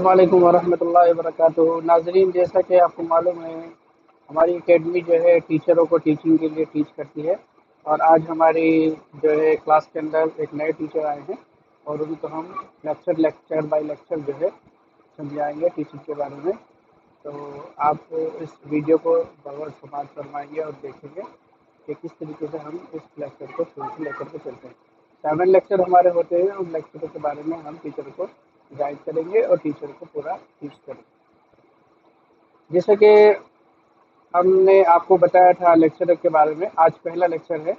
वालेकुम वरहमतुल्लाहि वबरकातुहू। नाज़रीन, जैसा कि आपको मालूम है, हमारी एकेडमी जो है टीचरों को टीचिंग के लिए टीच करती है। और आज हमारी जो है क्लास के अंदर एक नए टीचर आए हैं और उनको हम लेक्चर बाय लेक्चर जो है समझाएंगे टीचिंग के बारे में। तो आप इस वीडियो को गौर समाज फरमाएंगे और देखेंगे कि किस तरीके से हम इस लेक्चर को शुरू से लेकर के चलते हैं। 7 लेक्चर हमारे होते हैं, उन लेक्चरों के बारे में हम टीचर को गाइड करेंगे और टीचर को पूरा टीच करेंगे। जैसे कि हमने आपको बताया था लेक्चर के बारे में, आज पहला लेक्चर है।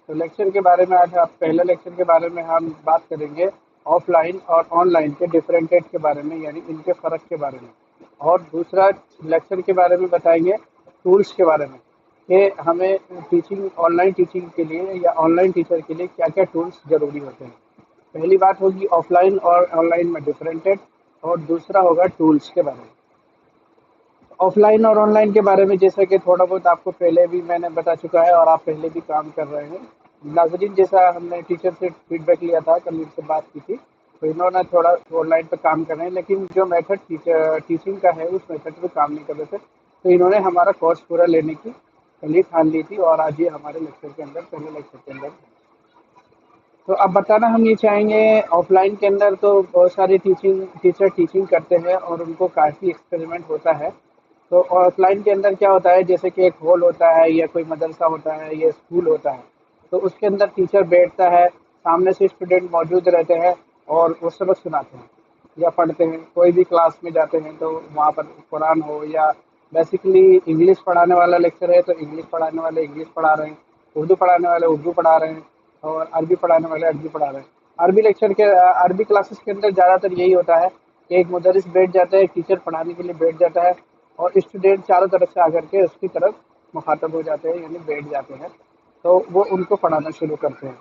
तो लेक्चर के बारे में आज आप पहले लेक्चर के बारे में हम बात करेंगे ऑफलाइन और ऑनलाइन के डिफरेंटेट के बारे में, यानी इनके फ़र्क के बारे में। और दूसरा लेक्चर के बारे में बताएंगे टूल्स के बारे में कि हमें टीचिंग ऑनलाइन टीचिंग के लिए या ऑनलाइन टीचर के लिए क्या क्या टूल्स ज़रूरी होते हैं। पहली बात होगी ऑफलाइन और ऑनलाइन में डिफरेंटेड, और दूसरा होगा टूल्स के बारे में। ऑफलाइन और ऑनलाइन के बारे में जैसा कि थोड़ा बहुत आपको पहले भी मैंने बता चुका है और आप पहले भी काम कर रहे हैं। नाज़रीन, जैसा हमने टीचर से फीडबैक लिया था, कल इनसे बात की थी, तो इन्होंने थोड़ा ऑनलाइन पर काम कर रहे हैं, लेकिन जो मेथड टीचिंग का है उस मेथड पे काम नहीं कर रहे थे। तो इन्होंने हमारा कोर्स पूरा लेने की कल ही ठान ली थी और आज ये हमारे लेक्चर के अंदर, पहले लेक्चर के अंदर। तो अब बताना हम ये चाहेंगे, ऑफलाइन के अंदर तो बहुत सारी टीचर टीचिंग करते हैं और उनको काफ़ी एक्सपेरिमेंट होता है। तो ऑफलाइन के अंदर क्या होता है, जैसे कि एक हॉल होता है या कोई मदरसा होता है या स्कूल होता है। तो उसके अंदर टीचर बैठता है, सामने से स्टूडेंट मौजूद रहते हैं और वो सबक सुनाते हैं या पढ़ते हैं। कोई भी क्लास में जाते हैं तो वहाँ पर कुरान हो या बेसिकली इंग्लिश पढ़ाने वाला लेक्चर है तो इंग्लिश पढ़ाने वाले इंग्लिश पढ़ा रहे हैं, उर्दू पढ़ाने वाले उर्दू पढ़ा रहे हैं और अरबी पढ़ाने वाले अरबी पढ़ा रहे हैं। अरबी क्लासेस के अंदर ज़्यादातर यही होता है कि एक मुदर्रिस बैठ जाता है, एक टीचर पढ़ाने के लिए बैठ जाता है और स्टूडेंट चारों तरफ से आकर के उसकी तरफ मुखातब हो जाते हैं, यानी बैठ जाते हैं। तो वो उनको पढ़ाना शुरू करते हैं।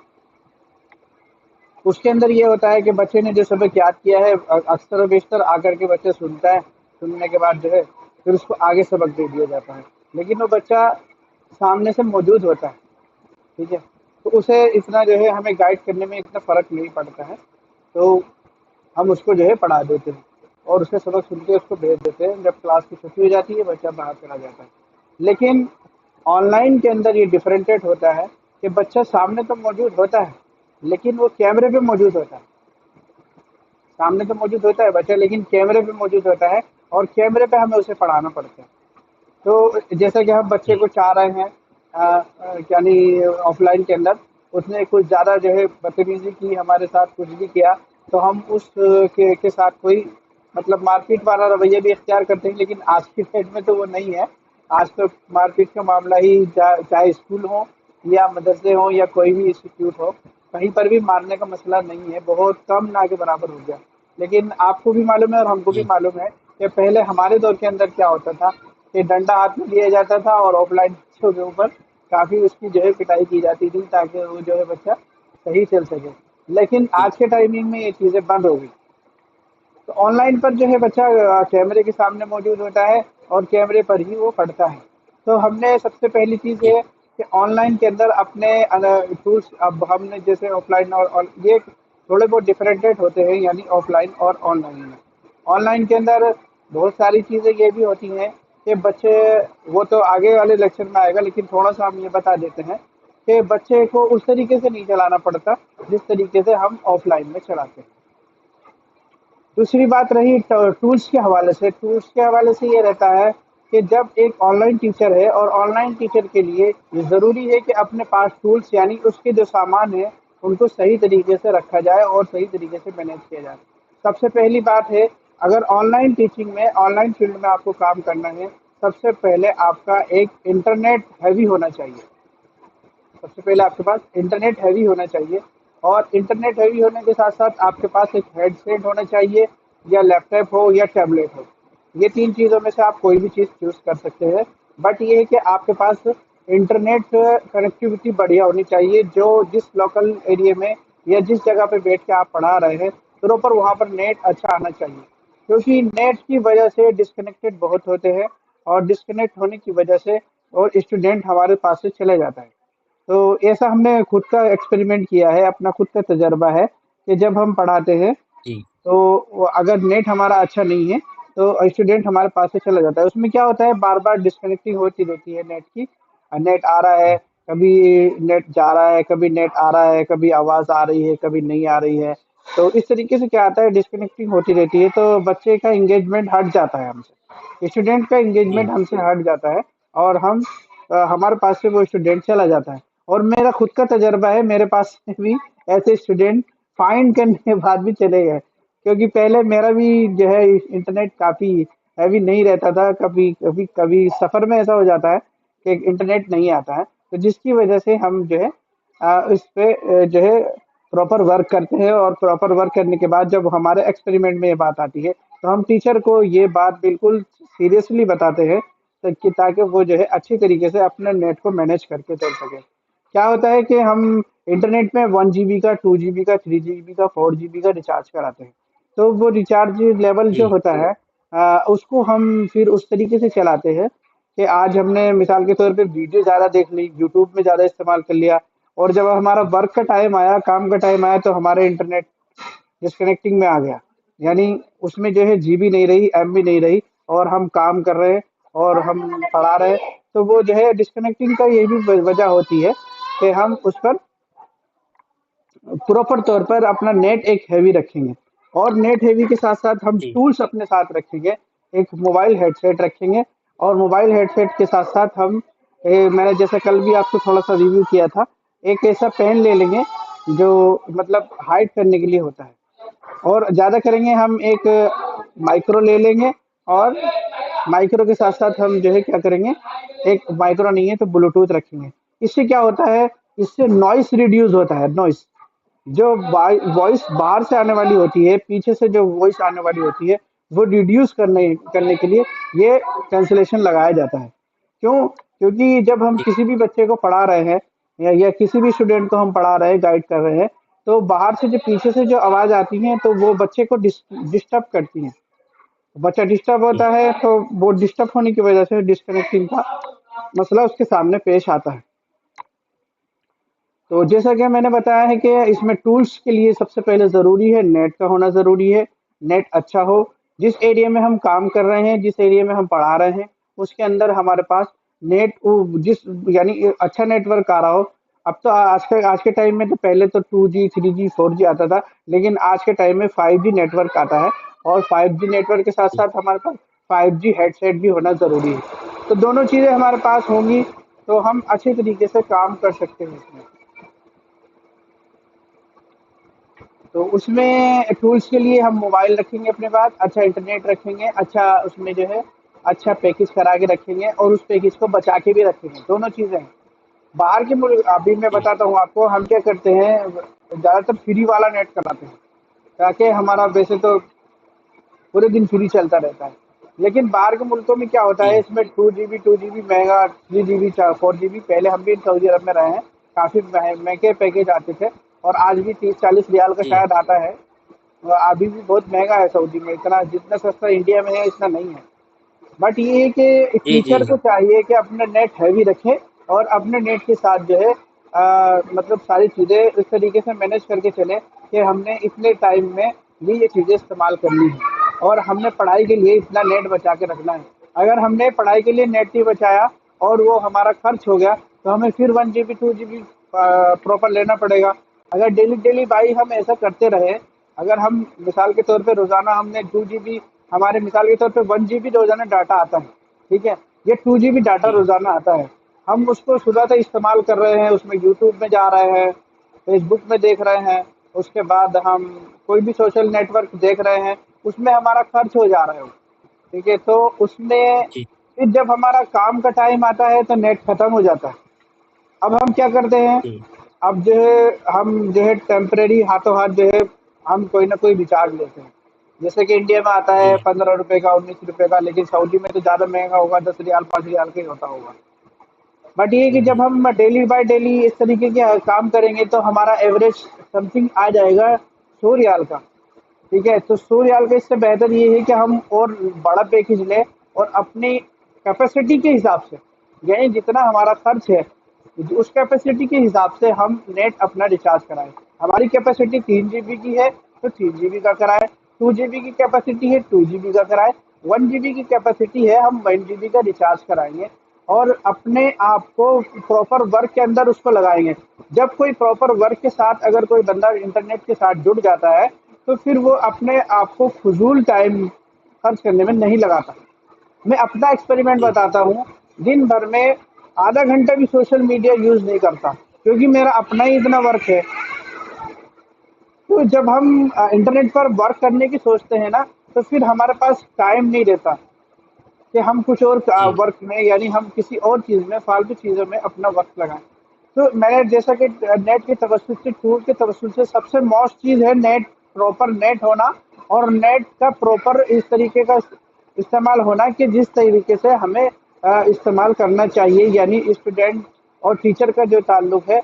उसके अंदर ये होता है कि बच्चे ने जो सबक याद किया है, अक्सर और बेशतर आकर के बच्चा सुनता है, सुनने के बाद जो है फिर उसको आगे सबक दे दिया जाता है। लेकिन वो बच्चा सामने से मौजूद होता है, ठीक है, तो उसे इतना जो है हमें गाइड करने में इतना फ़र्क नहीं पड़ता है। तो हम उसको जो है पढ़ा देते हैं और उसके सबक सुन के उसको भेज देते हैं। जब क्लास की छुट्टी हो जाती है, बच्चा बाहर चला जाता है। लेकिन ऑनलाइन के अंदर ये डिफरेंटेट होता है कि बच्चा सामने तो मौजूद होता है, लेकिन वो कैमरे पे मौजूद होता है। सामने तो मौजूद होता है बच्चा, लेकिन कैमरे पे मौजूद होता है और कैमरे पे हमें उसे पढ़ाना पड़ता है। तो जैसा कि हम बच्चे जी, को चाह रहे हैं, यानी ऑफलाइन के अंदर उसने कुछ ज़्यादा जो है बदतमीजी की, हमारे साथ कुछ भी किया, तो हम उस के साथ कोई मतलब मारपीट वाला रवैया भी इख्तियार करते हैं। लेकिन आज की डेट में तो वो नहीं है। आज तो मारपीट का मामला ही चाहे स्कूल हो या मदरसे हो या कोई भी इंस्टीट्यूट हो, कहीं पर भी मारने का मसला नहीं है, बहुत कम ना के बराबर हो गया। लेकिन आपको भी मालूम है और हमको भी जी, मालूम है कि पहले हमारे दौर के अंदर क्या होता था कि डंडा हाथ में लिया जाता था और ऑफलाइन बच्चों के ऊपर काफ़ी उसकी जो है पिटाई की जाती थी ताकि वो जो है बच्चा सही चल सके। लेकिन जी, आज के टाइमिंग में ये चीज़ें बंद हो गई। तो ऑनलाइन पर जो है बच्चा कैमरे के सामने मौजूद होता है और कैमरे पर ही वो पढ़ता है। तो हमने सबसे पहली चीज़ जी, ये कि ऑनलाइन के अंदर अपने टूल्स, अब हमने जैसे ऑफलाइन और ये थोड़े बहुत डिफरेंटेड होते हैं, यानी ऑफलाइन और ऑनलाइन में। ऑनलाइन के अंदर बहुत सारी चीज़ें ये भी होती हैं कि बच्चे, वो तो आगे वाले लेक्चर में आएगा, लेकिन थोड़ा सा हम ये बता देते हैं कि बच्चे को उस तरीके से नहीं चलाना पड़ता जिस तरीके से हम ऑफलाइन में चलाते हैं। दूसरी बात रही टूल्स के हवाले से। टूल्स के हवाले से ये रहता है कि जब एक ऑनलाइन टीचर है और ऑनलाइन टीचर के लिए ये ज़रूरी है कि अपने पास टूल्स यानी उसके जो सामान है उनको सही तरीके से रखा जाए और सही तरीके से मैनेज किया जाए। सबसे पहली बात है, अगर ऑनलाइन टीचिंग में, ऑनलाइन फील्ड में आपको काम करना है, सबसे पहले आपका एक इंटरनेट हैवी होना चाहिए। सबसे पहले आपके पास इंटरनेट हैवी होना चाहिए और इंटरनेट हैवी होने के साथ साथ आपके पास एक हेडसेट होना चाहिए या लैपटॉप हो या टैबलेट हो। ये 3 चीज़ों में से आप कोई भी चीज़ चूज़ कर सकते हैं। बट ये है कि आपके पास इंटरनेट कनेक्टिविटी बढ़िया होनी चाहिए, जो जिस लोकल एरिया में या जिस जगह पे बैठ के आप पढ़ा रहे हैं, प्रॉपर वहाँ पर नेट अच्छा आना चाहिए। क्योंकि नेट की वजह से डिस्कनेक्टेड बहुत होते हैं और डिस्कनेक्ट होने की वजह से और स्टूडेंट हमारे पास से चले जाता है। तो ऐसा हमने खुद का एक्सपेरिमेंट किया है, अपना खुद का तजर्बा है कि जब हम पढ़ाते हैं जी, तो अगर नेट हमारा अच्छा नहीं है तो स्टूडेंट हमारे पास से चला जाता है। उसमें क्या होता है, बार बार डिस्कनेक्टिंग होती रहती है नेट की। नेट आ रहा है, कभी नेट जा रहा है, कभी नेट आ रहा है, कभी आवाज़ आ रही है, कभी नहीं आ रही है। तो इस तरीके से क्या आता है, डिस्कनेक्टिंग होती रहती है, तो बच्चे का इंगेजमेंट हट जाता है हमसे, स्टूडेंट का जी इंगेजमेंट हमसे हट जाता है। और हमारे पास से वो स्टूडेंट चला जाता है। और मेरा खुद का तजर्बा है, मेरे पास से भी ऐसे स्टूडेंट फाइंड करने के बाद भी चले गए। क्योंकि पहले मेरा भी जो है इंटरनेट काफ़ी हैवी नहीं रहता था, कभी कभी कभी सफ़र में ऐसा हो जाता है कि इंटरनेट नहीं आता है, तो जिसकी वजह से हम जो है इस पे जो है प्रॉपर वर्क करते हैं। और प्रॉपर वर्क करने के बाद जब हमारे एक्सपेरिमेंट में ये बात आती है, तो हम टीचर को ये बात बिल्कुल सीरियसली बताते हैं, ताकि वो जो है अच्छी तरीके से अपने नेट को मैनेज करके चल सके। क्या होता है कि हम इंटरनेट में 1 जीबी का, 2 जीबी का, 3 जीबी का, 4 जीबी का रिचार्ज कराते हैं। तो वो रिचार्ज लेवल जो जी होता है, उसको हम फिर उस तरीके से चलाते हैं कि आज हमने मिसाल के तौर पे वीडियो ज़्यादा देख ली, यूट्यूब में ज़्यादा इस्तेमाल कर लिया, और जब हमारा वर्क का टाइम आया, काम का टाइम आया, तो हमारे इंटरनेट डिस्कनेक्टिंग में आ गया। यानी उसमें जो है जीबी नहीं रही, एमबी नहीं रही, और हम काम कर रहे हैं और हम पढ़ा रहे हैं। तो वो जो है डिस्कनेक्टिंग का ये भी वजह होती है कि हम उस पर प्रॉपर तौर पर अपना नेट एक हैवी रखेंगे। और नेट हैवी के साथ साथ हम जी टूल्स अपने साथ रखेंगे, एक मोबाइल हेडसेट रखेंगे। और मोबाइल हेडसेट के साथ साथ हम मैंने जैसे कल भी आपको थोड़ा सा रिव्यू किया था, एक ऐसा पेन ले लेंगे जो मतलब हाइड करने के लिए होता है। और ज़्यादा करेंगे हम एक माइक्रो ले लेंगे। और माइक्रो के साथ साथ हम जो है क्या करेंगे, एक माइक्रो नहीं है तो ब्लूटूथ रखेंगे। इससे क्या होता है, इससे नॉइस रिड्यूस होता है। नॉइस जो वॉइस बाहर से आने वाली होती है, पीछे से जो वॉइस आने वाली होती है, वो रिड्यूस करने करने के लिए ये कैंसलेशन लगाया जाता है। क्यों? क्योंकि जब हम जी किसी भी बच्चे को पढ़ा रहे हैं, या किसी भी स्टूडेंट को हम पढ़ा रहे हैं, गाइड कर रहे हैं, तो बाहर से जो पीछे से जो आवाज़ आती है, तो वो बच्चे को डिस्टर्ब करती हैं। बच्चा डिस्टर्ब जी होता है, तो वो डिस्टर्ब होने की वजह से डिस्कनेक्टिंग का मसला उसके सामने पेश आता है। तो जैसा कि मैंने बताया है कि इसमें टूल्स के लिए सबसे पहले ज़रूरी है नेट का होना ज़रूरी है। नेट अच्छा हो, जिस एरिया में हम काम कर रहे हैं, जिस एरिया में हम पढ़ा रहे हैं, उसके अंदर हमारे पास नेट जिस यानी अच्छा नेटवर्क आ रहा हो। अब तो आज के टाइम में, तो पहले तो 2G 3G 4G आता था, लेकिन आज के टाइम में 5G नेटवर्क आता है। और 5G नेटवर्क के साथ जी साथ हमारे पास 5G हेडसेट भी होना ज़रूरी है। तो दोनों चीज़ें हमारे पास होंगी, तो हम अच्छे तरीके से काम कर सकते हैं इसमें। तो उसमें टूल्स के लिए हम मोबाइल रखेंगे अपने पास, अच्छा इंटरनेट रखेंगे, अच्छा उसमें जो है अच्छा पैकेज करा के रखेंगे, और उस पैकेज को बचा के भी रखेंगे। दोनों चीज़ें हैं। बाहर के मुल्क अभी मैं जी बताता हूँ आपको, हम क्या करते हैं, ज़्यादातर फ्री वाला नेट कराते हैं, ताकि हमारा वैसे तो पूरे दिन फ्री चलता रहता है। लेकिन बाहर के मुल्कों में क्या होता है, जी इसमें 2 GB 2 GB महंगा, 3 GB 4 GB, पहले हम भी सऊदी अरब में रहे हैं, काफ़ी महंगे पैकेज आते थे। और आज भी 30-40 रियाल का जी शायद आता है। अभी भी बहुत महंगा है सऊदी में, इतना जितना सस्ता इंडिया में है इतना नहीं है। बट ये है कि जी जी टीचर को चाहिए कि अपना नेट हैवी रखे, और अपने नेट के साथ जो है मतलब सारी चीज़ें इस तरीके से मैनेज करके चले कि हमने इतने टाइम में ये चीज़ें इस्तेमाल करनी है, और हमने पढ़ाई के लिए इतना नेट बचा के रखना है। अगर हमने पढ़ाई के लिए नेट नहीं बचाया और वो हमारा खर्च हो गया, तो हमें फिर 1 GB 2 GB प्रॉपर लेना पड़ेगा। अगर डेली डेली भाई हम ऐसा करते रहे, अगर हम मिसाल के तौर पे रोज़ाना हमने 2 GB, हमारे मिसाल के तौर पे 1 GB रोज़ाना डाटा आता है, ठीक है? ये 2 GB डाटा जी रोज़ाना आता है। हम उसको सुबह से इस्तेमाल कर रहे हैं, उसमें यूट्यूब में जा रहे हैं, फेसबुक में देख रहे हैं, उसके बाद हम कोई भी सोशल नेटवर्क देख रहे हैं, उसमें हमारा खर्च हो जा रहा है वो, ठीक है? तो उसमें जी फिर जब हमारा काम का टाइम आता है, तो नेट खत्म हो जाता है। अब हम क्या करते हैं, जी अब जो है हम जो है टेम्परेरी हाथों हाथ जो है हम कोई ना कोई रिचार्ज लेते हैं। जैसे कि इंडिया में आता है जी 15 रुपए का, 19 रुपए का, लेकिन सऊदी में तो ज़्यादा महंगा होगा, 10 रियाल 5 रियाल का ही होता होगा। बट ये है कि जब जी हम डेली बाय डेली इस तरीके के काम करेंगे, तो हमारा एवरेज समथिंग आ जाएगा 100 रियाल का। ठीक है, तो 100 रियाल का इससे बेहतर ये है कि हम और बड़ा पैकेज लें, और अपनी कैपेसिटी के हिसाब से, यानी जितना हमारा खर्च है उस कैपेसिटी के हिसाब से हम नेट अपना रिचार्ज कराएं। हमारी कैपेसिटी 3 GB की है, तो 3 GB का कराएं। 2 GB की कैपेसिटी है 2 GB का कराएं, 1 GB की कैपेसिटी है हम 1 GB का रिचार्ज कराएंगे और अपने आप को प्रॉपर वर्क के अंदर उसको लगाएंगे। जब कोई प्रॉपर वर्क के साथ अगर कोई बंदा इंटरनेट के साथ जुड़ जाता है तो फिर वो अपने आप को फजूल टाइम खर्च करने में नहीं लगाता। मैं अपना एक्सपेरिमेंट जी बताता हूँ। दिन भर में आधा घंटा भी सोशल मीडिया यूज नहीं करता क्योंकि मेरा अपना ही इतना वर्क है। तो जब हम इंटरनेट पर वर्क करने की सोचते हैं ना तो फिर हमारे पास टाइम नहीं रहता कि हम कुछ और जी वर्क में यानी हम किसी और चीज़ में फालतू चीज़ों में अपना वक्त लगाएं। तो मैंने जैसा कि नेट के तवज्जुह से टूल के तवज्जुह से सबसे मौस्ट चीज़ है नेट, प्रॉपर नेट होना और नेट का प्रॉपर इस तरीके का इस्तेमाल होना कि जिस तरीके से हमें इस्तेमाल करना चाहिए, यानी स्टूडेंट और टीचर का जो ताल्लुक है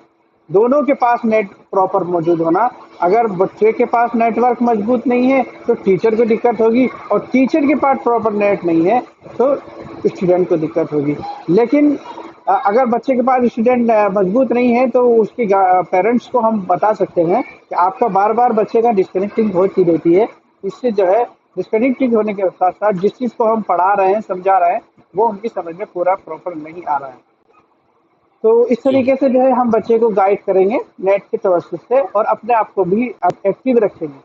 दोनों के पास नेट प्रॉपर मौजूद होना। अगर बच्चे के पास नेटवर्क मजबूत नहीं है तो टीचर को दिक्कत होगी और टीचर के पास प्रॉपर नेट नहीं है तो स्टूडेंट को दिक्कत होगी। लेकिन अगर बच्चे के पास स्टूडेंट मजबूत नहीं है तो उसके पेरेंट्स को हम बता सकते हैं कि आपका बार बार बच्चे का डिस्कनेक्टिंग होती रहती है। इससे जो है डिस्कनेक्टिंग होने के साथ साथ जिस चीज़ को हम पढ़ा रहे हैं समझा रहे हैं वो उनकी समझ में पूरा प्रॉपर नहीं आ रहा है। तो इस जी तरीके से जो है हम बच्चे को गाइड करेंगे नेट के तवज्जुह से और अपने आप को भी एक्टिव रखेंगे।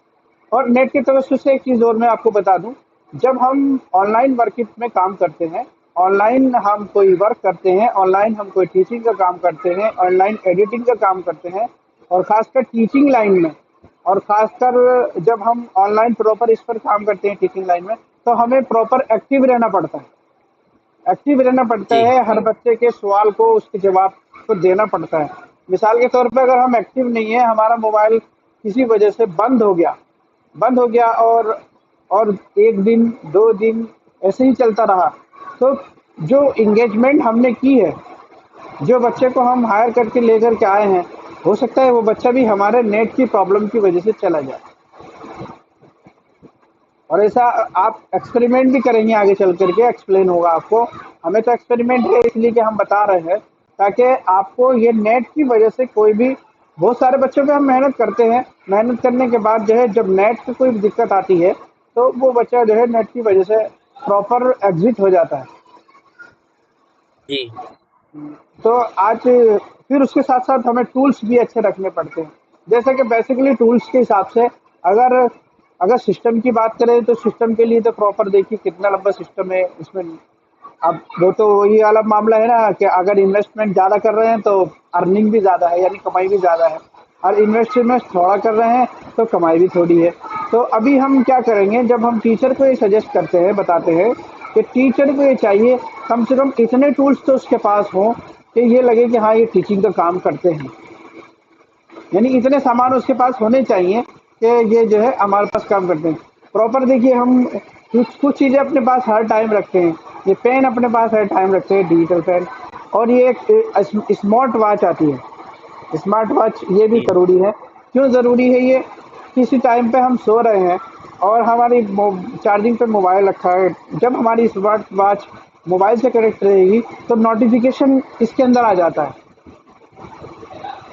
और नेट के तवज्जुह से एक चीज़ और मैं आपको बता दूं, जब हम ऑनलाइन वर्क में काम करते हैं, ऑनलाइन हम कोई वर्क करते हैं, ऑनलाइन हम कोई टीचिंग का काम करते हैं, ऑनलाइन एडिटिंग का काम करते हैं और ख़ासकर टीचिंग लाइन में और ख़ासकर जब हम ऑनलाइन प्रॉपर इस पर काम करते हैं टीचिंग लाइन में, तो हमें प्रॉपर एक्टिव रहना पड़ता है। एक्टिव रहना पड़ता जी है, हर बच्चे के सवाल को उसके जवाब को देना पड़ता है। मिसाल के तौर पे अगर हम एक्टिव नहीं है, हमारा मोबाइल किसी वजह से बंद हो गया और 1 दिन, 2 दिन ऐसे ही चलता रहा, तो जो एंगेजमेंट हमने की है, जो बच्चे को हम हायर करके लेकर के आए हैं, हो सकता है वो बच्चा भी हमारे नेट की प्रॉब्लम की वजह से चला जाए। और ऐसा आप एक्सपेरिमेंट भी करेंगे आगे चल करके एक्सप्लेन होगा आपको। हमें तो एक्सपेरिमेंट है इसलिए कि हम बता रहे हैं ताकि आपको ये नेट की वजह से कोई भी बहुत सारे बच्चों पे हम मेहनत करते हैं, मेहनत करने के बाद जो है जब नेट की कोई दिक्कत आती है तो वो बच्चा जो है नेट की वजह से प्रॉपर एग्जिट हो जाता है। जी तो आज फिर उसके साथ साथ हमें टूल्स भी अच्छे रखने पड़ते हैं। जैसे कि बेसिकली टूल्स के हिसाब से अगर अगर सिस्टम की बात करें तो सिस्टम के लिए तो प्रॉपर देखिए कितना लंबा सिस्टम है इसमें। अब वो तो वही वाला मामला है ना कि अगर इन्वेस्टमेंट ज़्यादा कर रहे हैं तो अर्निंग भी ज़्यादा है यानी कमाई भी ज़्यादा है और इन्वेस्टमेंट थोड़ा कर रहे हैं तो कमाई भी थोड़ी है। तो अभी हम क्या करेंगे जब हम टीचर को ये सजेस्ट करते हैं बताते हैं कि टीचर को ये चाहिए कम से कम इतने टूल्स तो उसके पास हों कि ये लगे कि हाँ ये टीचिंग का काम करते हैं, यानी इतने सामान उसके पास होने चाहिए कि ये जो है हमारे पास काम करते हैं प्रॉपर। देखिए हम कुछ कुछ चीज़ें अपने पास हर टाइम रखते हैं, ये पेन अपने पास हर टाइम रखते हैं डिजिटल पेन, और ये एक स्मार्ट वॉच आती है, स्मार्ट वॉच ये भी जी ज़रूरी है। क्यों ज़रूरी है ये? किसी टाइम पे हम सो रहे हैं और हमारी चार्जिंग पे मोबाइल रखा है, जब हमारी स्मार्ट वॉच मोबाइल से कनेक्ट रहेगी तो नोटिफिकेशन इसके अंदर आ जाता है।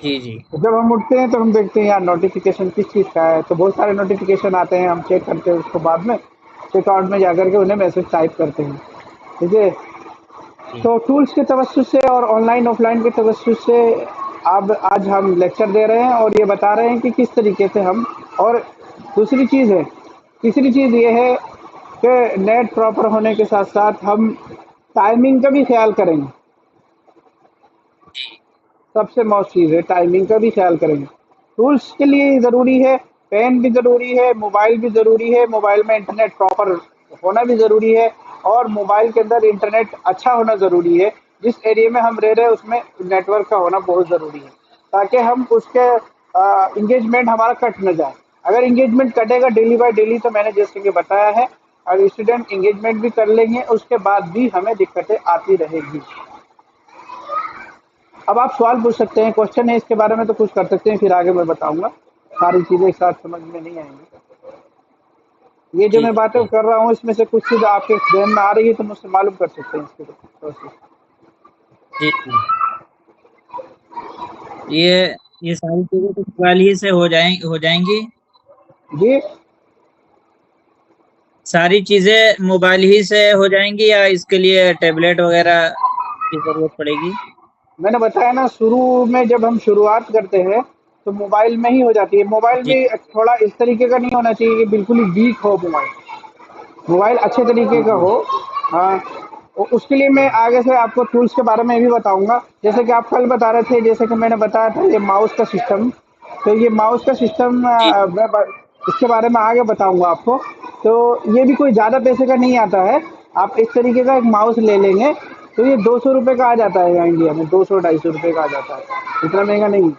जी जी तो जब हम उठते हैं तो हम देखते हैं यार नोटिफिकेशन किस चीज़ का है, तो बहुत सारे नोटिफिकेशन आते हैं, हम चेक करते हैं उसको बाद में चेकआउट में जाकर के उन्हें मैसेज टाइप करते हैं। ठीक है। जी तो टूल्स के तवज्जुह से और ऑनलाइन ऑफलाइन के तवज्जुह से अब आज हम लेक्चर दे रहे हैं और ये बता रहे हैं कि किस तरीके से हम। और दूसरी चीज़ है, तीसरी चीज़ ये है कि नेट प्रॉपर होने के साथ साथ हम टाइमिंग का भी ख्याल करेंगे। सबसे मौत चीज़ है टाइमिंग का भी ख्याल करेंगे। टूल्स के लिए ज़रूरी है, पेन भी ज़रूरी है, मोबाइल भी ज़रूरी है, मोबाइल में इंटरनेट प्रॉपर होना भी ज़रूरी है और मोबाइल के अंदर इंटरनेट अच्छा होना ज़रूरी है। जिस एरिया में हम रह रहे हैं उसमें नेटवर्क का होना बहुत ज़रूरी है ताकि हम उसके इंगेजमेंट हमारा कट ना जाए। अगर इंगेजमेंट कटेगा डेली बाय डेली तो मैंने जैसे कि बताया है, और स्टूडेंट इंगेजमेंट भी कर लेंगे उसके बाद भी हमें दिक्कतें आती रहेगी। अब आप सवाल पूछ सकते हैं, क्वेश्चन है इसके बारे में तो कुछ कर सकते हैं, फिर आगे मैं बताऊंगा। सारी चीज़ें एक साथ समझ में नहीं आएंगी। ये जो जी मैं बातें जी कर रहा हूँ इसमें से कुछ चीज़ आपके ध्यान में आ रही है तो मुझसे मालूम कर सकते हैं इसके प्रोसेस। जी जी। ये सारी चीजें तो 44 से हो जाएंगी। जी सारी चीज़ें मोबाइल ही से हो जाएँगी या इसके लिए टैबलेट वग़ैरह की ज़रूरत पड़ेगी? मैंने बताया ना, शुरू में जब हम शुरुआत करते हैं तो मोबाइल में ही हो जाती है। मोबाइल जी, भी थोड़ा इस तरीके का नहीं होना चाहिए कि बिल्कुल ही वीक हो मोबाइल। मोबाइल अच्छे तरीके जी, का जी, हो। हाँ, उसके लिए मैं आगे से आपको टूल्स के बारे में भी बताऊंगा। जैसे कि आप कल बता रहे थे, जैसे कि मैंने बताया था ये माउस का सिस्टम। तो ये माउस का सिस्टम जी, इसके बारे में आगे बताऊंगा आपको। तो ये भी कोई ज़्यादा पैसे का नहीं आता है। आप इस तरीके का एक माउस ले लेंगे तो ये 200 रुपये का आ जाता है यहाँ इंडिया में। 200 250 रुपये का आ जाता है, इतना महंगा नहीं।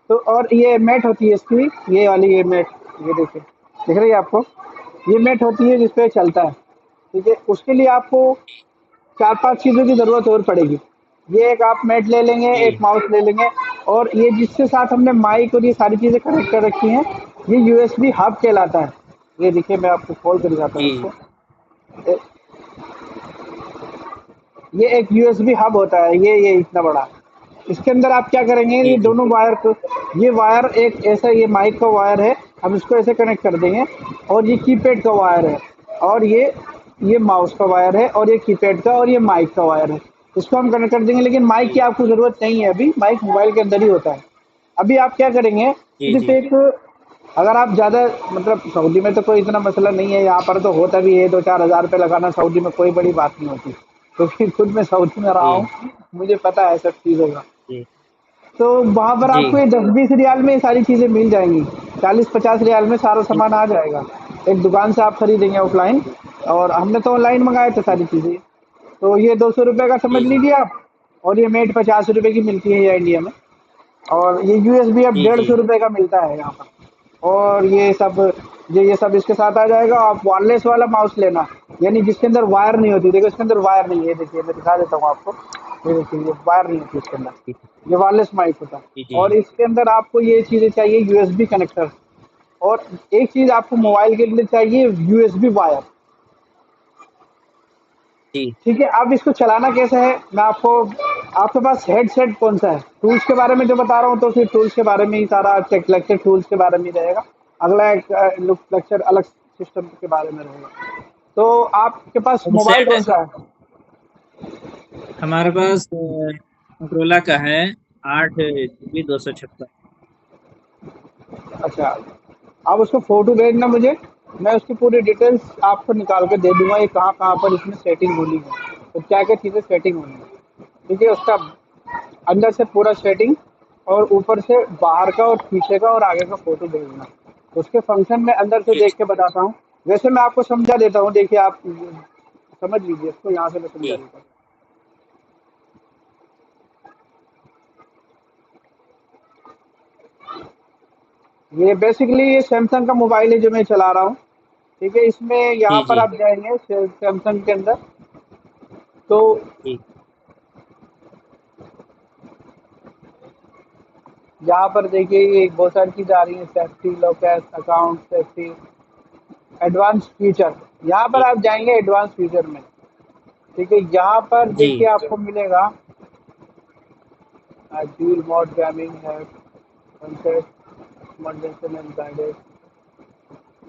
तो और ये मैट होती है इसकी, ये वाली ये मैट, ये देखिए, दिख रही है आपको? ये मैट होती है जिसपे चलता है। ठीक है, उसके लिए आपको 4-5 चीज़ों की ज़रूरत और पड़ेगी। ये एक आप मैट ले लेंगे, एक जी, माउस ले लेंगे, और ये जिसके साथ हमने माइक और ये सारी चीज़ें कनेक्ट कर रखी हैं, ये यूएसबी हब कहलाता है। ये देखिए, मैं आपको खोल कर दिखाता हूँ जी, इसको। ए- ये एक यूएसबी हब होता है, ये इतना बड़ा। इसके अंदर आप क्या करेंगे, ये जी, जी, दोनों वायर को, ये वायर एक ऐसा, ये माइक का वायर है, हम इसको ऐसे कनेक्ट कर देंगे। और ये कीपैड का वायर है, और ये माउस का वायर है, और ये कीपैड का और ये माइक का वायर है। इसको हम कनेक्ट कर देंगे, लेकिन माइक की जी, आपको ज़रूरत नहीं है अभी, माइक मोबाइल के अंदर ही होता है। अभी आप क्या करेंगे, जी, सिर्फ जी, एक, अगर आप ज़्यादा, मतलब सऊदी में तो कोई इतना मसला नहीं है, यहाँ पर तो होता भी है, 2-4 हज़ार रुपये लगाना सऊदी में कोई बड़ी बात नहीं होती, क्योंकि खुद मैं सऊदी में रहा जी, हूँ, मुझे पता है सब चीज़ों का। जी, तो वहाँ पर जी, आपको ये 10-20 रियाल में ये सारी चीज़ें मिल जाएंगी। 40-50 रियाल में सारा जी, सामान आ जाएगा। एक दुकान से आप खरीदेंगे ऑफलाइन, और हमने तो ऑनलाइन मंगाए थे सारी चीज़ें। तो ये 200 रुपये का समझ जी, जी, लीजिए आप। और ये मेट 50 रुपये की मिलती है ये इंडिया में। और ये यूएसबी अब जी, डेढ़ जी, सौ रुपये का मिलता है यहाँ पर। और ये सब इसके साथ आ जाएगा। आप वायरलेस वाला माउस लेना, यानी जिसके अंदर वायर नहीं होती। देखो, इसके अंदर वायर नहीं है, देखिए मैं दिखा देता हूँ आपको। ये देखिए, ये वायर नहीं होती इसके अंदर, ये वायरलेस माइक होता है। जी, जी, और इसके अंदर आपको ये चीज़ें चाहिए, यूएसबी कनेक्टर। और एक चीज़ आपको मोबाइल के लिए चाहिए, यूएसबी वायर। जी, ठीक है, अब इसको चलाना कैसे है, मैं आपको, आपके पास हेडसेट कौन सा है? टूल्स के बारे में जो बता रहा हूँ, तो फिर टूल्स के बारे में ही सारा लेक्चर टूल्स के बारे में ही रहेगा। अगला एक लेक्चर अलग सिस्टम के बारे में रहेगा। तो आपके पास मोबाइल हेडसेट कौन सा है? हमारे पास मोटरोला का है 8 GB 256। अच्छा, आप उसको फोटो भेजना मुझे, मैं उसकी पूरी डिटेल्स आपको निकाल के दे दूंगा, ये कहाँ कहाँ पर इसमें सेटिंग होनी है, तो क्या क्या चीज़ें सेटिंग होनी है। ठीक है, उसका अंदर से पूरा सेटिंग, और ऊपर से बाहर का और पीछे का और आगे का फोटो भेजना। उसके फंक्शन में अंदर से जी, देख के बताता हूँ। वैसे मैं आपको समझा देता हूँ, देखिए आप समझ लीजिए इसको, यहाँ से मैं समझा जी, देता हूँ। ये बेसिकली ये सैमसंग का मोबाइल है जो मैं चला रहा हूँ। ठीक है, इसमें यहाँ जी, पर जी, आप जाएंगे सैमसंग के अंदर, तो जी, यहाँ पर देखिए, ये बहुत सारी चीज़ें आ रही हैं, safety, Lokesh, account safety, advance feature. यहाँ पर जी, आप जाएंगे एडवांस फीचर में। ठीक है, यहाँ पर जी, देखिए आपको मिलेगा ड्यूल मोड गेमिंग है, कॉन्सेप्ट मॉडरेशन एंड गाइडेड,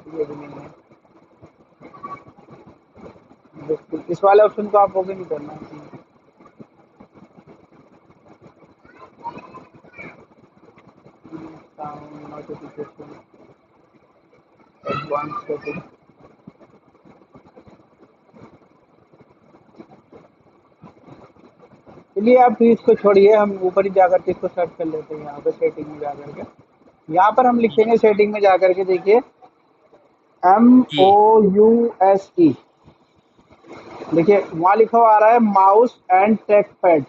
ये भी नहीं है। बिल्कुल, इस वाले ऑप्शन को आप ओके नहीं करना है। Sound notification, advance setting. चलिए आप इसको छोड़िए, हम ऊपर ही जाकर के इसको सर्च कर लेते हैं, यहाँ पे सेटिंग में जाकर के। यहाँ पर हम लिखेंगे सेटिंग में जाकर के, देखिए, MOUSE। देखिए वहाँ लिखा हुआ आ रहा है माउस एंड ट्रैक पैड।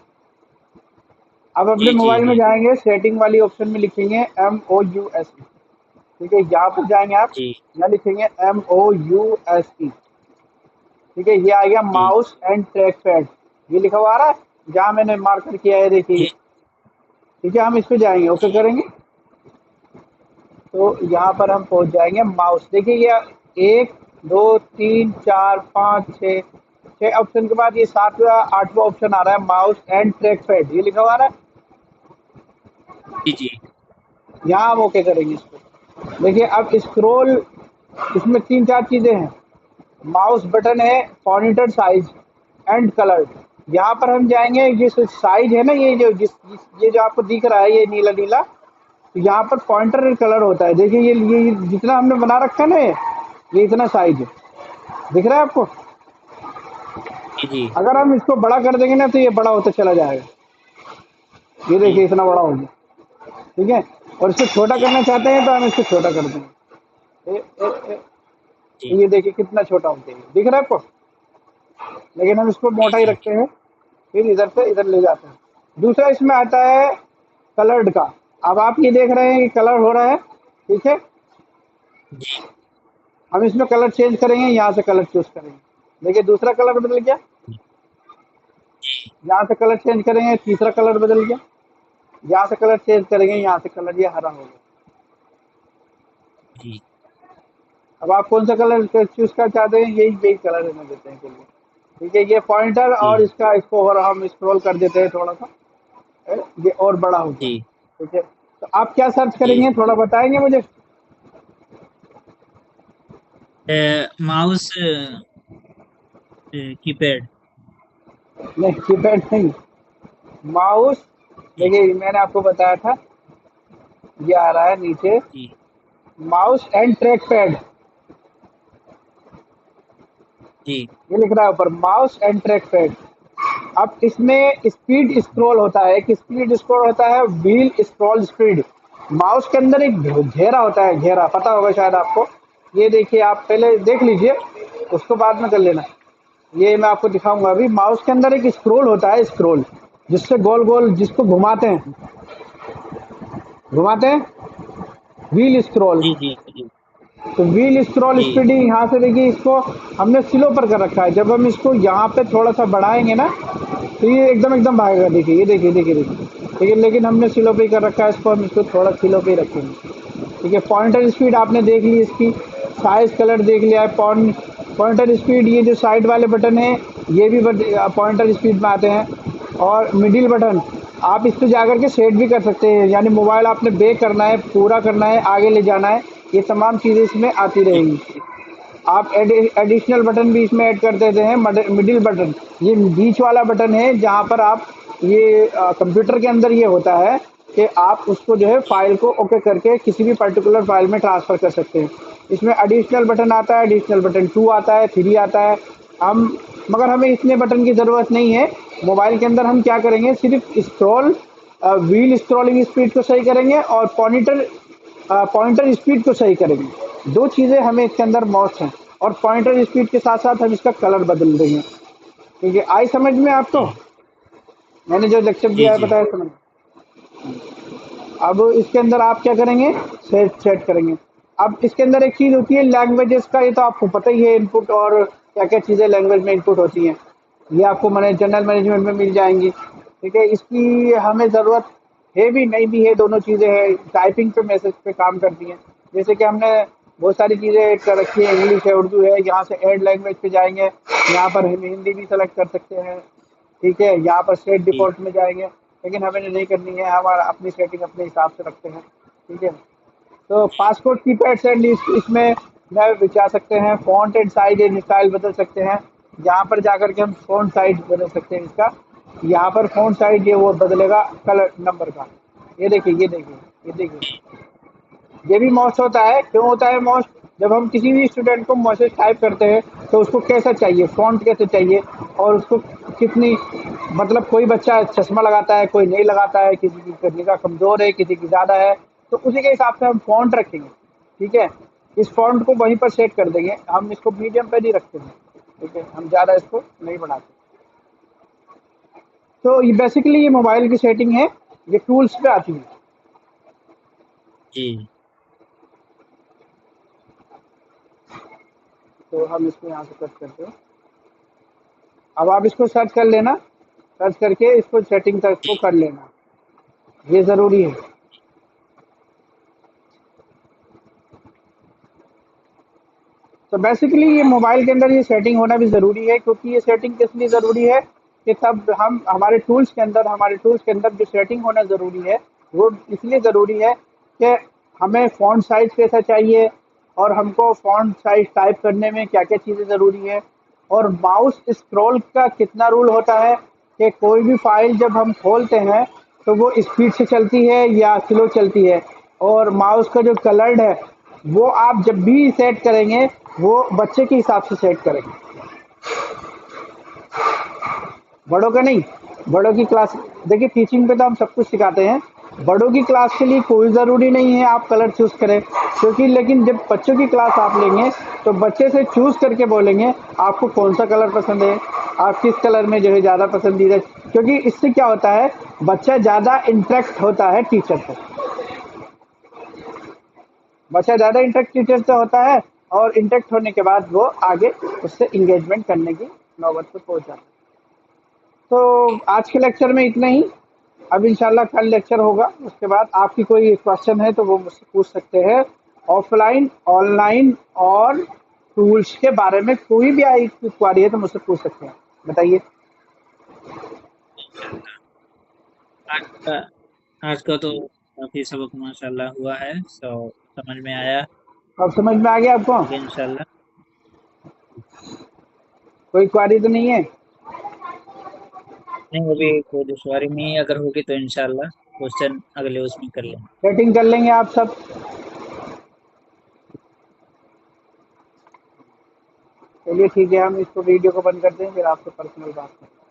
अब अपने जी, जी, मोबाइल में जी, जाएंगे, सेटिंग वाली ऑप्शन में लिखेंगे MOUSE। ठीक है, यहाँ पर जाएंगे आप, जी, यहाँ लिखेंगे MOUSE। ठीक है, ये आ गया जी, माउस एंड ट्रैक पैड, ये लिखा हुआ आ रहा है जहाँ मैंने मार्कर किया है, देखिए। जी, ठीक है, हम इस पे जाएंगे, ओके जी, करेंगे, तो यहाँ पर हम पहुँच जाएंगे। माउस देखिए, ये 1 2 3 4 5 6, 6 ऑप्शन के बाद ये 7वां 8वां ऑप्शन आ रहा है, माउस एंड ट्रैक पैड, ये लिखा हुआ आ रहा है। जी, जी, यहाँ हम ओके करेंगे इसको। देखिए अब स्क्रॉल, इसमें 3-4 चीज़ें हैं। माउस बटन है मॉनिटर साइज एंड कलर। यहाँ पर हम जाएंगे, जिस साइज है ना, ये जो ये जो आपको दिख रहा है, ये नीला नीला, तो यहाँ पर पॉइंटर कलर होता है। देखिए ये जितना हमने बना रखा है ना, ये इतना साइज है, दिख रहा है आपको? जी जी अगर हम इसको बड़ा कर देंगे ना, तो ये बड़ा होता चला जाएगा। ये जी देखिए इतना बड़ा हो गया, ठीक है। और इसको छोटा जी करना चाहते हैं तो हम इसको छोटा कर देंगे। जी ये देखिए कितना छोटा होता है, दिख रहा है आपको? लेकिन हम इसको जी मोटा ही जी रखते हैं, फिर इधर से इधर ले जाते हैं। दूसरा इसमें आता है कलर्ड का। अब आप ये देख रहे हैं कि कलर हो रहा है, ठीक है। जी हम इसमें कलर चेंज करेंगे, यहाँ से कलर चूज करेंगे। देखिए दूसरा कलर बदल गया। यहाँ से कलर चेंज करेंगे, तीसरा कलर बदल गया। यहाँ से कलर चेंज करेंगे, जी यहाँ से कलर ये हरा हो गया। जी अब आप कौन सा कलर चूज कर चाहते हैं, यही यही कलर हमें देते हैं चलिए, ठीक है। ये पॉइंटर, और जी इसका इसको और हम स्क्रॉल कर देते हैं थोड़ा सा, ये और बड़ा हो गया, जी ठीक है। तो आप क्या सर्च जी करेंगे, थोड़ा बताएंगे मुझे? Mouse keypad. नहीं, कीपैड नहीं, माउस। जी देखिए मैंने आपको बताया था, ये आ रहा है नीचे, जी माउस एंड ट्रैक पैड। जी ये लिख रहा है ऊपर, माउस एंड ट्रैक पैड। अब इसमें स्पीड स्क्रॉल होता है, एक स्पीड स्क्रॉल होता है, व्हील स्क्रॉल स्पीड। माउस के अंदर एक घेरा होता है, घेरा पता होगा शायद आपको। ये देखिए, आप पहले देख लीजिए, उसको बाद में कर लेना। ये मैं आपको दिखाऊंगा। अभी माउस के अंदर एक स्क्रॉल होता है, स्क्रॉल, जिससे गोल गोल जिसको घुमाते हैं, घुमाते हैं, व्हील स्क्रॉल। जी जी जी तो व्हील स्क्रॉल जी स्पीडिंग, यहाँ से देखिए इसको हमने स्लो पर कर रखा है। जब हम इसको यहाँ पे थोड़ा सा बढ़ाएंगे ना, तो ये एकदम एकदम भागेगा। देखिए ये देखिए देखिए देखिए, ठीक है। लेकिन हमने स्लो पे ही कर रखा है इसको, हम इसको थोड़ा स्लो पे ही रखेंगे, ठीक है। पॉइंटर स्पीड आपने देख ली, इसकी साइज कलर देख लिया है। पॉइंटर स्पीड, ये जो साइड वाले बटन है, ये भी पॉइंटर स्पीड में आते हैं। और मिडिल बटन, आप इस पे जाकर के सेट भी कर सकते हैं, यानी मोबाइल आपने बैक करना है, पूरा करना है, आगे ले जाना है, ये तमाम चीज़ें इसमें आती रहेंगी। आप एडिशनल बटन भी इसमें ऐड कर देते हैं। मिडिल बटन, ये बीच वाला बटन है, जहाँ पर आप ये कंप्यूटर के अंदर ये होता है कि आप उसको जो है फाइल को ओके करके किसी भी पर्टिकुलर फाइल में ट्रांसफ़र कर सकते हैं। इसमें एडिशनल बटन आता है, एडिशनल बटन 2 आता है, 3 आता है। हम मगर हमें इतने बटन की ज़रूरत नहीं है। मोबाइल के अंदर हम क्या करेंगे, सिर्फ स्क्रॉल, व्हील स्क्रॉलिंग स्पीड को सही करेंगे, और पॉइंटर स्पीड को सही करेंगे। दो चीज़ें हमें इसके अंदर मौत हैं। और पॉइंटर स्पीड के साथ साथ हम इसका कलर बदल देंगे, ठीक है। आई समझ में आपको? मैंने जो लेक्चर जी दिया है जी बताया समझ। अब इसके अंदर आप क्या करेंगे, सेट सेट करेंगे। अब इसके अंदर एक चीज़ होती है लैंग्वेजेस का, ये तो आपको पता ही है, इनपुट और क्या क्या चीज़ें लैंग्वेज में इनपुट होती हैं। ये आपको मैंने जनरल मैनेजमेंट में मिल जाएंगी, ठीक है। इसकी हमें ज़रूरत है भी नहीं भी है, दोनों चीज़ें हैं, टाइपिंग पे मैसेज पे काम करती हैं। जैसे कि हमने बहुत सारी चीज़ें कर रखी है, इंग्लिश है, उर्दू है। यहाँ से ऐड लैंग्वेज पे जाएंगे, यहाँ पर हम हिंदी भी सेलेक्ट कर सकते हैं, ठीक है। यहाँ पर सेट जी डिफ़ॉल्ट में जाएँगे, लेकिन हमें नहीं करनी है, हमारा अपनी सेटिंग अपने हिसाब से रखते हैं, ठीक है। तो पासपोर्ट कीपैड से इसमें नए बचा सकते हैं, font and size and style बदल सकते हैं। यहाँ पर जाकर के हम फ़ॉन्ट साइज़ बदल सकते हैं इसका। यहाँ पर फ़ॉन्ट साइज़ ये वो बदलेगा कलर नंबर का। ये देखिए, ये देखिए, ये देखिए। ये भी मोस्ट होता है, क्यों होता है मोस्ट? जब हम किसी भी स्टूडेंट को मैसेज टाइप करते हैं, तो उसको कैसा चाहिए, फ़ॉन्ट कैसे चाहिए, और उसको कितनी, मतलब कोई बच्चा चश्मा लगाता है, कोई नहीं लगाता है, किसी की निगाह कमज़ोर है, किसी की ज़्यादा है, तो उसी के हिसाब से हम फ़ॉन्ट रखेंगे, ठीक है। इस फ़ॉन्ट को वहीं पर सेट कर देंगे, हम इसको मीडियम पे नहीं रखते हैं, ठीक है, हम ज़्यादा इसको नहीं बढ़ाते। तो ये बेसिकली ये मोबाइल की सेटिंग है, ये टूल्स पे आती है। जी तो हम इसको यहाँ से कट करते हैं। अब आप इसको सर्च कर लेना, सर्च करके इसको सेटिंग तक को कर लेना, ये ज़रूरी है। तो बेसिकली ये मोबाइल के अंदर ये सेटिंग होना भी ज़रूरी है, क्योंकि ये सेटिंग किस लिए ज़रूरी है कि तब हम हमारे टूल्स के अंदर जो सेटिंग होना ज़रूरी है, वो इसलिए ज़रूरी है कि हमें फ़ॉन्ट साइज़ कैसा चाहिए, और हमको फ़ॉन्ट साइज़ टाइप करने में क्या-क्या चीज़ें ज़रूरी है, और माउस स्क्रॉल का कितना रूल होता है कि कोई भी फ़ाइल जब हम खोलते हैं, तो वो स्पीड से चलती है या स्लो चलती है, और माउस का जो कलर्ड है, वो आप जब भी सेट करेंगे, वो बच्चे के हिसाब से सेट करेंगे, बड़ों का नहीं। बड़ों की क्लास, देखिए टीचिंग पे तो हम सब कुछ सिखाते हैं, बड़ों की क्लास के लिए कोई ज़रूरी नहीं है आप कलर चूज़ करें, क्योंकि लेकिन जब बच्चों की क्लास आप लेंगे, तो बच्चे से चूज़ करके बोलेंगे आपको कौन सा कलर पसंद है, आप किस कलर में जो है ज़्यादा पसंदीदा, क्योंकि इससे क्या होता है, बच्चा ज़्यादा इंटरेक्ट होता है टीचर से, बच्चा ज़्यादा इंटरेक्ट टीचर से होता है, और इंटरेक्ट होने के बाद वो आगे उससे इंगेजमेंट करने की नौबत पे पहुँच जाता है। तो आज के लेक्चर में इतना ही। अब इंशाल्लाह कल लेक्चर होगा, उसके बाद आपकी कोई क्वेश्चन है तो वो मुझसे पूछ सकते हैं, ऑफलाइन, ऑनलाइन और टूल्स के बारे में कोई भी आई क्वारी है तो मुझसे पूछ सकते हैं, बताइए। इंशाल्लाह। आज का आज का तो काफी सबक माशाल्लाह हुआ है, सो समझ में आया। अब समझ में आ गया आपको? आगे इंशाल्लाह। कोई क्वारी तो नहीं है? नहीं, अभी कोई दुश्वारी नहीं, अगर होगी तो इंशाल्लाह क्वेश्चन अगले उसमें कर लेंगे। सेटिंग कर लेंगे आप सब। चलिए ठीक है, हम इसको वीडियो को बंद करते हैं, फिर आपसे पर्सनल बात करते हैं।